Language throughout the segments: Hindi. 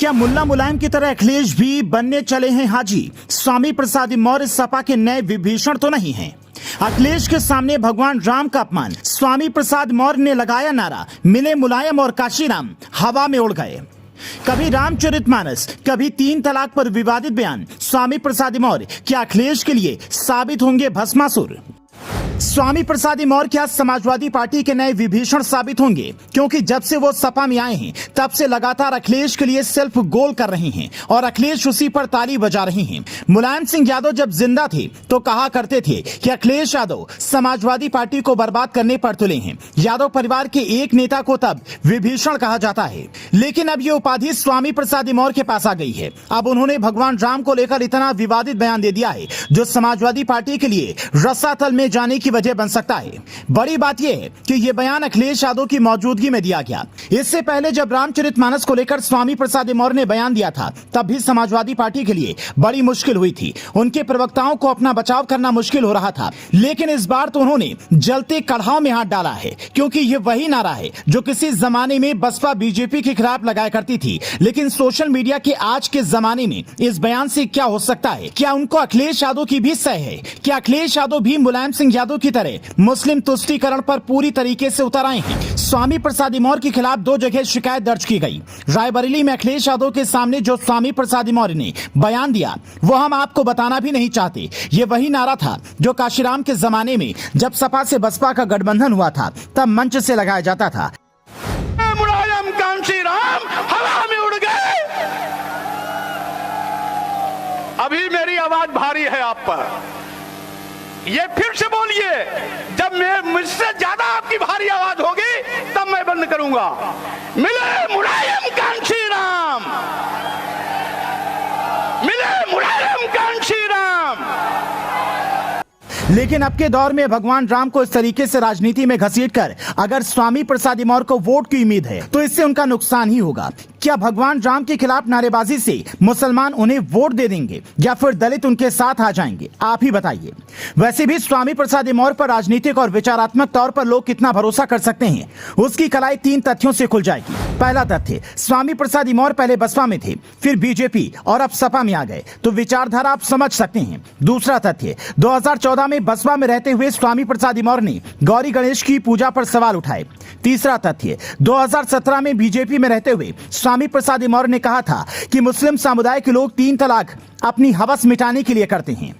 क्या मुल्ला मुलायम की तरह अखिलेश भी बनने चले हैं हाजी? स्वामी प्रसाद मौर्य सपा के नए विभीषण तो नहीं हैं। अखिलेश के सामने भगवान राम का अपमान। स्वामी प्रसाद मौर्य ने लगाया नारा, मिले मुलायम और काशीराम, हवा में उड़ गए। कभी रामचरितमानस, कभी 3 तलाक पर विवादित बयान। स्वामी प्रसाद मौर्य क्या अखिलेश के लिए साबित होंगे भस्मासुर? स्वामी प्रसाद मौर्य क्या समाजवादी पार्टी के नए विभीषण साबित होंगे? क्योंकि जब से वो सपा में आए हैं तब से लगातार अखिलेश के लिए सेल्फ गोल कर रहे हैं और अखिलेश उसी पर ताली बजा रहे हैं। मुलायम सिंह यादव जब जिंदा थे तो कहा करते थे कि अखिलेश यादव समाजवादी पार्टी को बर्बाद करने पर तुले हैं। यादव परिवार के एक नेता को तब विभीषण कहा जाता है, लेकिन अब ये उपाधि स्वामी प्रसाद मौर्य के पास आ गई है। अब उन्होंने भगवान राम को लेकर इतना विवादित बयान दे दिया है जो समाजवादी पार्टी के लिए रसातल में जाने की वजह बन सकता है। बड़ी बात यह है कि यह बयान अखिलेश यादव की मौजूदगी में दिया गया। इससे पहले जब रामचरितमानस को लेकर स्वामी प्रसाद मौर्य ने बयान दिया था तब भी समाजवादी पार्टी के लिए बड़ी मुश्किल हुई थी। उनके प्रवक्ताओं को अपना बचाव करना मुश्किल हो रहा था, लेकिन इस बार तो उन्होंने जलते कढ़ाव में हाथ डाला है, क्योंकि यह वही नारा है जो किसी जमाने में बसपा बीजेपी के खिलाफ लगाया करती थी। लेकिन सोशल मीडिया के आज के जमाने में इस बयान से क्या हो सकता है? क्या उनको अखिलेश यादव की भी सह है? क्या अखिलेश यादव भी मुलायम सिंह यादव की तरह मुस्लिम तुष्टीकरण पर पूरी तरीके से उतर आए हैं? स्वामी प्रसाद मौर्य के खिलाफ 2 जगह शिकायत दर्ज की गई। रायबरेली में अखिलेश यादव के सामने जो स्वामी प्रसाद मौर्य ने बयान दिया वो हम आपको बताना भी नहीं चाहते। ये वही नारा था जो काशीराम के जमाने में जब सपा से बसपा का गठबंधन हुआ था तब मंच से लगाया जाता था। मुलायम काशीराम हवा में उड़ गए। अभी मेरी आवाज भारी है आप पर, ये फिर से बोलिए। जब मैं मुझसे ज्यादा आपकी भारी आवाज होगी तब मैं बंद करूंगा। मिले मुलायम काशीराम, मिले मुलायम काशीराम। लेकिन अब के दौर में भगवान राम को इस तरीके से राजनीति में घसीटकर अगर स्वामी प्रसाद मौर्य को वोट की उम्मीद है तो इससे उनका नुकसान ही होगा। क्या भगवान राम के खिलाफ नारेबाजी से मुसलमान उन्हें वोट दे देंगे या फिर दलित उनके साथ आ जाएंगे? आप ही बताइए। वैसे भी स्वामी प्रसाद मौर्य पर राजनीतिक और विचारात्मक तौर पर लोग कितना भरोसा कर सकते हैं उसकी कलाई 3 तथ्यों से खुल जाएगी। पहला तथ्य, स्वामी प्रसाद मौर्य पहले बसपा में थे, फिर बीजेपी और अब सपा में आ गए, तो विचारधारा आप समझ सकते हैं। दूसरा तथ्य, 2014 में बसपा में रहते हुए स्वामी प्रसाद मौर्य ने गौरी गणेश की पूजा पर सवाल उठाए। तीसरा तथ्य, 2017 में बीजेपी में रहते हुए स्वामी प्रसाद मौर्य ने कहा था कि मुस्लिम समुदाय के लोग 3 तलाक अपनी हवस मिटाने के लिए करते हैं,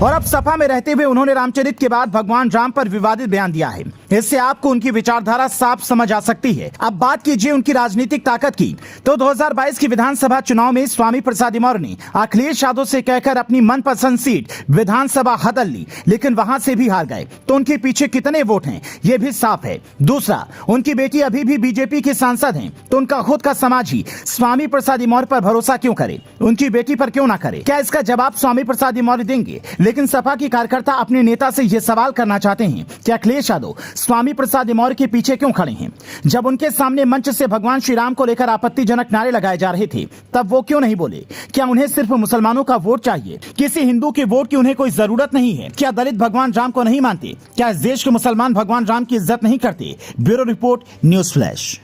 और अब सपा में रहते हुए उन्होंने रामचरित के बाद भगवान राम पर विवादित बयान दिया है। इससे आपको उनकी विचारधारा साफ समझ आ सकती है। अब बात कीजिए उनकी राजनीतिक ताकत की, तो 2022 की विधानसभा चुनाव में स्वामी प्रसाद मौर्य ने अखिलेश यादव से कहकर अपनी मनपसंद सीट विधानसभा हदल ली, लेकिन वहां से भी हार गए। तो उनके पीछे कितने वोट हैं ये भी साफ है। दूसरा, उनकी बेटी अभी भी बीजेपी की सांसद हैं, तो उनका खुद का समाज ही स्वामी प्रसाद मौर्य पर भरोसा क्यों करे, उनकी बेटी पर क्यों ना करे? क्या इसका जवाब स्वामी प्रसाद मौर्य देंगे? लेकिन सपा की कार्यकर्ता अपने नेता से यह सवाल करना चाहते हैं कि अखिलेश यादव स्वामी प्रसाद मौर्य के पीछे क्यों खड़े हैं? जब उनके सामने मंच से भगवान श्री राम को लेकर आपत्तिजनक नारे लगाए जा रहे थे तब वो क्यों नहीं बोले? क्या उन्हें सिर्फ मुसलमानों का वोट चाहिए? किसी हिंदू के वोट की उन्हें कोई जरूरत नहीं है? क्या दलित भगवान राम को नहीं मानते? क्या इस देश के मुसलमान भगवान राम की इज्जत नहीं करते? Bureau report, news flash.